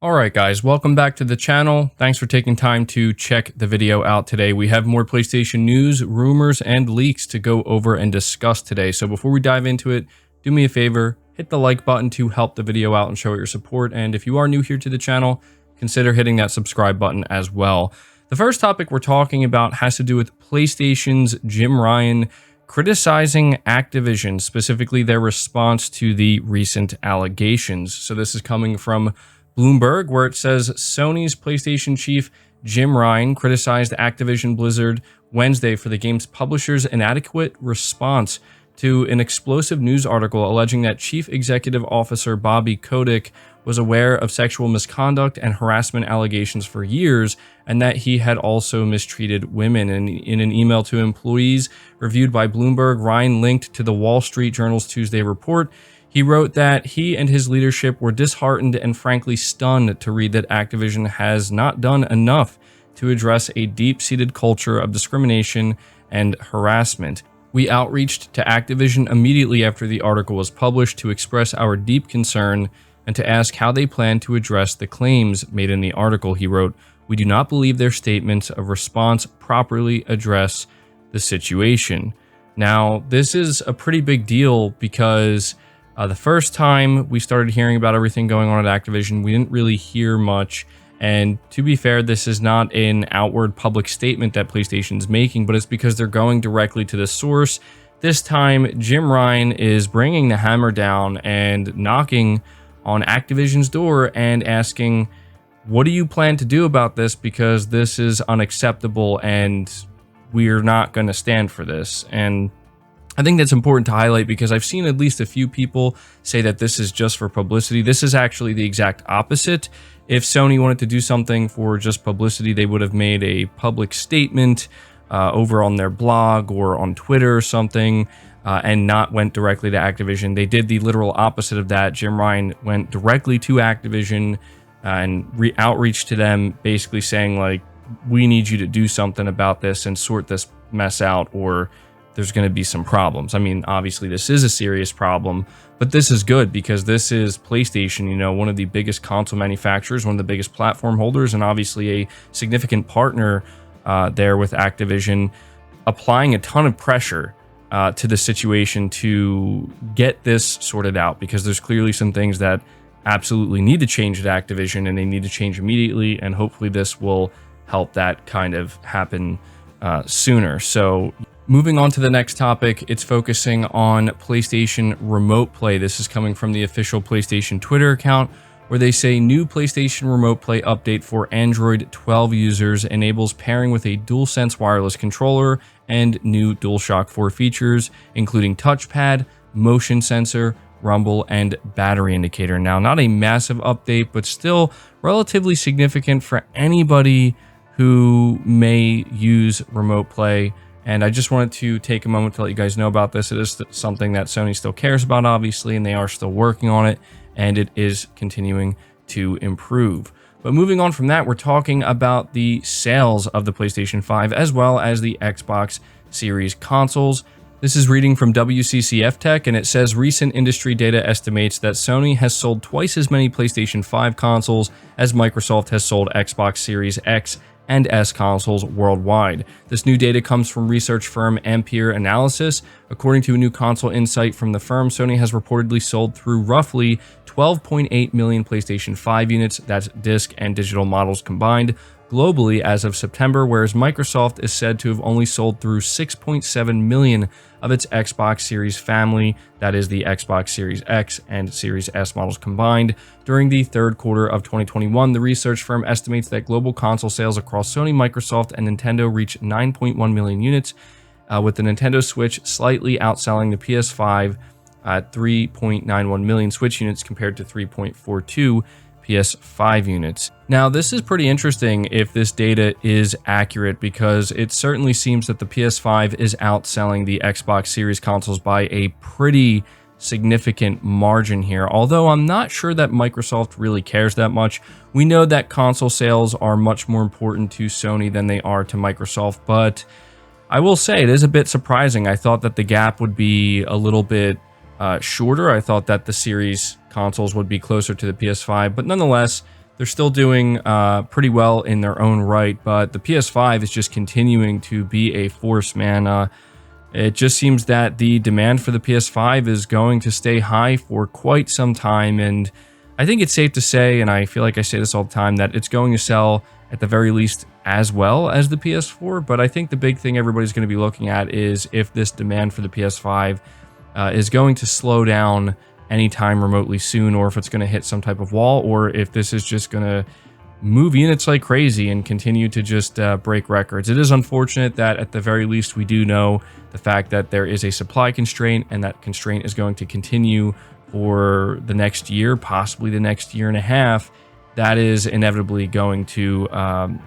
Alright guys, welcome back to the channel. Thanks for taking time to check the video out today. We have more PlayStation news, rumors, and leaks to go over and discuss today. So before we dive into it, do me a favor, hit the like button to help the video out and show your support. And if you are new here to the channel, consider hitting that subscribe button as well. The first topic we're talking about has to do with PlayStation's Jim Ryan criticizing Activision, specifically their response to the recent allegations. So this is coming from Bloomberg, where it says Sony's PlayStation chief Jim Ryan criticized Activision Blizzard Wednesday for the game's publisher's inadequate response to an explosive news article alleging that Chief Executive Officer Bobby Kotick was aware of sexual misconduct and harassment allegations for years, and that he had also mistreated women. And in an email to employees reviewed by Bloomberg, Ryan linked to the Wall Street Journal's Tuesday report. He wrote that he and his leadership were disheartened and frankly stunned to read that Activision has not done enough to address a deep-seated culture of discrimination and harassment. We outreached to Activision immediately after the article was published to express our deep concern and to ask how they plan to address the claims made in the article. He wrote, "We do not believe their statements of response properly address the situation." Now, this is a pretty big deal because the first time we started hearing about everything going on at Activision, we didn't really hear much. And to be fair, this is not an outward public statement that PlayStation's making, but it's because they're going directly to the source. This time, Jim Ryan is bringing the hammer down and knocking on Activision's door and asking, what do you plan to do about this? Because this is unacceptable and we're not going to stand for this. And I think that's important to highlight because I've seen at least a few people say that this is just for publicity. This is actually the exact opposite. If Sony wanted to do something for just publicity, they would have made a public statement over on their blog or on Twitter or something and not went directly to Activision. They did the literal opposite of that. Jim Ryan went directly to Activision and outreach to them, basically saying, like, we need you to do something about this and sort this mess out, or there's going to be some problems. I mean, obviously this is a serious problem, but this is good because this is PlayStation, you know, one of the biggest console manufacturers, one of the biggest platform holders, and obviously a significant partner there with Activision, applying a ton of pressure to the situation to get this sorted out, because there's clearly some things that absolutely need to change at Activision, and they need to change immediately, and hopefully this will help that kind of happen sooner. So moving on to the next topic, it's focusing on PlayStation Remote Play. This is coming from the official PlayStation Twitter account, where they say new PlayStation Remote Play update for Android 12 users enables pairing with a DualSense wireless controller and new DualShock 4 features, including touchpad, motion sensor, rumble, and battery indicator. Now, not a massive update, but still relatively significant for anybody who may use Remote Play. And I just wanted to take a moment to let you guys know about this. It is something that Sony still cares about, obviously, and they are still working on it, and it is continuing to improve. But moving on from that, we're talking about the sales of the PlayStation 5 as well as the Xbox Series consoles. This is reading from WCCF Tech, and it says recent industry data estimates that Sony has sold twice as many PlayStation 5 consoles as Microsoft has sold Xbox Series X and S consoles worldwide. This new data comes from research firm Ampere Analysis. According to a new console insight from the firm, Sony has reportedly sold through roughly 12.8 million PlayStation 5 units, that's disc and digital models combined, globally as of September, whereas Microsoft is said to have only sold through 6.7 million of its Xbox Series family, that is the Xbox Series X and Series S models combined. During the third quarter of 2021, the research firm estimates that global console sales across Sony, Microsoft, and Nintendo reached 9.1 million units, with the Nintendo Switch slightly outselling the PS5 at 3.91 million Switch units compared to 3.42 PS5 units. Now, this is pretty interesting if this data is accurate, because it certainly seems that the PS5 is outselling the Xbox Series consoles by a pretty significant margin here, although I'm not sure that Microsoft really cares that much. We know that console sales are much more important to Sony than they are to Microsoft, but I will say it is a bit surprising. I thought that the gap would be a little bit shorter. I thought that the Series consoles would be closer to the PS5, but nonetheless, they're still doing pretty well in their own right, but the PS5 is just continuing to be a force, man. It just seems that the demand for the PS5 is going to stay high for quite some time, and I think it's safe to say, and I feel like I say this all the time, that it's going to sell at the very least as well as the PS4, but I think the big thing everybody's going to be looking at is if this demand for the PS5 is going to slow down anytime remotely soon, or if it's going to hit some type of wall, or if this is just going to move units like crazy and continue to just break records. It is unfortunate that at the very least we do know the fact that there is a supply constraint, and that constraint is going to continue for the next year, possibly the next year and a half. That is inevitably going to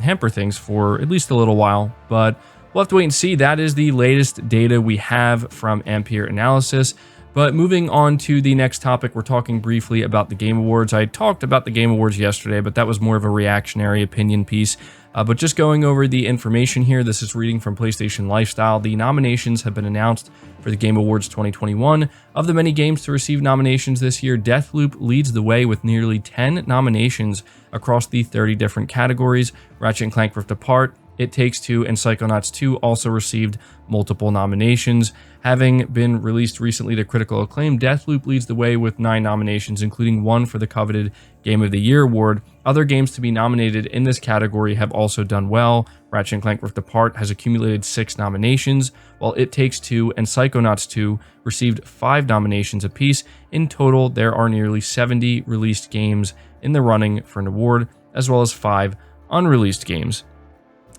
hamper things for at least a little while, but we'll have to wait and see. That is the latest data we have from Ampere Analysis. But moving on to the next topic, we're talking briefly about the Game Awards. I talked about the Game Awards yesterday, but that was more of a reactionary opinion piece. But just going over the information here, this is reading from PlayStation Lifestyle. The nominations have been announced for the Game Awards 2021. Of the many games to receive nominations this year, Deathloop leads the way with nearly 10 nominations across the 30 different categories. Ratchet & Clank Rift Apart, It Takes Two, and Psychonauts 2 also received multiple nominations. Having been released recently to critical acclaim, Deathloop leads the way with 9 nominations, including 1 for the coveted Game of the Year award. Other games to be nominated in this category have also done well. Ratchet & Clank Rift Apart has accumulated 6 nominations, while It Takes Two and Psychonauts 2 received 5 nominations apiece. In total, there are nearly 70 released games in the running for an award, as well as 5 unreleased games.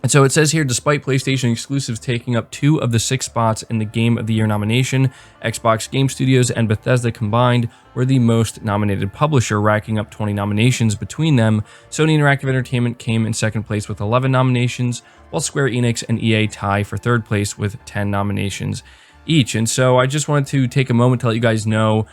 And so it says here, despite PlayStation exclusives taking up 2 of the 6 spots in the Game of the Year nomination, Xbox Game Studios and Bethesda combined were the most nominated publisher, racking up 20 nominations between them. Sony Interactive Entertainment came in second place with 11 nominations, while Square Enix and EA tie for third place with 10 nominations each. And so I just wanted to take a moment to let you guys know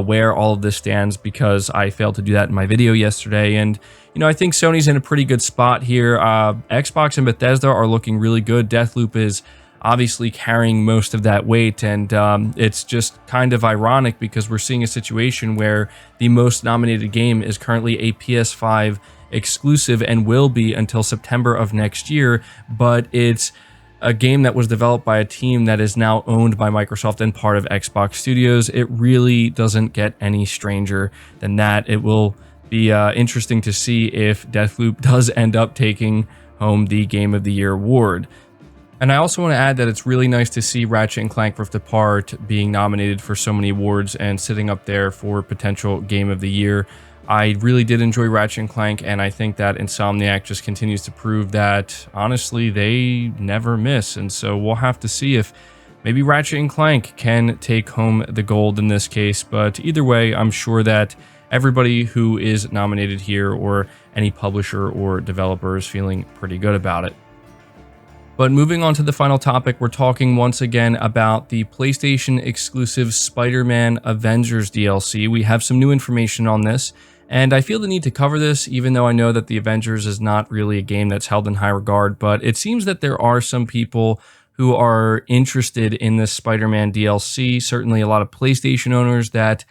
where all of this stands, because I failed to do that in my video yesterday. And, you know, I think Sony's in a pretty good spot here. Xbox and Bethesda are looking really good. Deathloop is obviously carrying most of that weight, and it's just kind of ironic because we're seeing a situation where the most nominated game is currently a PS5 exclusive and will be until September of next year, but it's a game that was developed by a team that is now owned by Microsoft and part of Xbox Studios. It really doesn't get any stranger than that. It will be interesting to see if Deathloop does end up taking home the Game of the Year award. And I also want to add that it's really nice to see Ratchet & Clank Rift Apart being nominated for so many awards and sitting up there for potential Game of the Year. I really did enjoy Ratchet & Clank, and I think that Insomniac just continues to prove that, honestly, they never miss. And so we'll have to see if maybe Ratchet & Clank can take home the gold in this case. But either way, I'm sure that everybody who is nominated here, or any publisher or developer, is feeling pretty good about it. But moving on to the final topic, we're talking once again about the PlayStation exclusive Spider Man Avengers DLC. We have some new information on this, and I feel the need to cover this, even though I know that the Avengers is not really a game that's held in high regard. But it seems that there are some people who are interested in this Spider Man DLC. Certainly a lot of PlayStation owners that,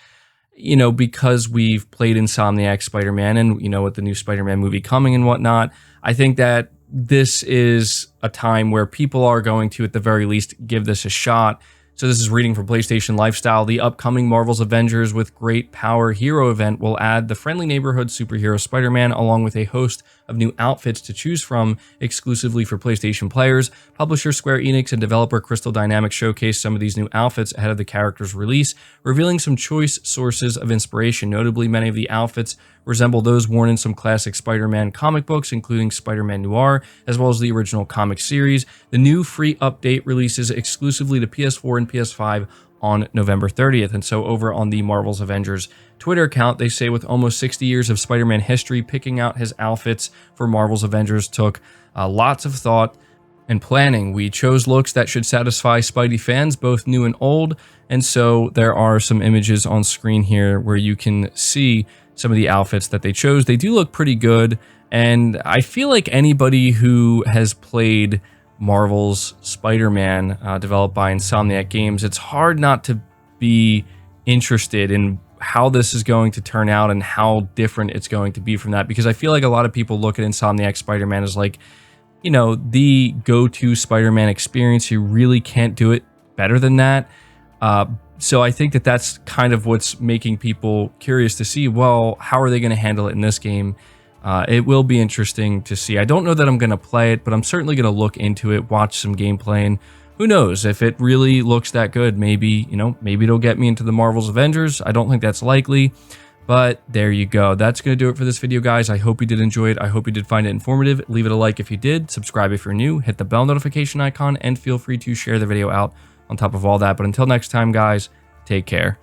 you know, because we've played Insomniac Spider Man, and, you know, with the new Spider Man movie coming and whatnot, I think that this is a time where people are going to, at the very least, give this a shot. So this is reading from PlayStation Lifestyle. The upcoming Marvel's Avengers with Great Power Hero event will add the friendly neighborhood superhero Spider-Man, along with a host of new outfits to choose from exclusively for PlayStation players. Publisher Square Enix and developer Crystal Dynamics showcased some of these new outfits ahead of the character's release, revealing some choice sources of inspiration. Notably, many of the outfits resemble those worn in some classic Spider-Man comic books, including Spider-Man Noir, as well as the original comic series. The new free update releases exclusively to PS4 and PS5 on November 30th. And so over on the Marvel's Avengers Twitter account, they say with almost 60 years of Spider-Man history, picking out his outfits for Marvel's Avengers took lots of thought and planning. We chose looks that should satisfy Spidey fans, both new and old. And so there are some images on screen here where you can see some of the outfits that they chose. They do look pretty good, and I feel like anybody who has played Marvel's Spider-Man, developed by Insomniac Games, it's hard not to be interested in how this is going to turn out and how different it's going to be from that, because I feel like a lot of people look at Insomniac Spider-Man as like, you know, the go-to Spider-Man experience. You really can't do it better than that. So I think that that's kind of what's making people curious to see, well, how are they going to handle it in this game? It will be interesting to see. I don't know that I'm going to play it, but I'm certainly going to look into it, watch some gameplay, and who knows, if it really looks that good, maybe, you know, maybe it'll get me into the Marvel's Avengers. I don't think that's likely, but there you go. That's going to do it for this video, guys. I hope you did enjoy it. I hope you did find it informative. Leave it a like if you did. Subscribe if you're new. Hit the bell notification icon, and feel free to share the video out on top of all that. But until next time, guys, take care.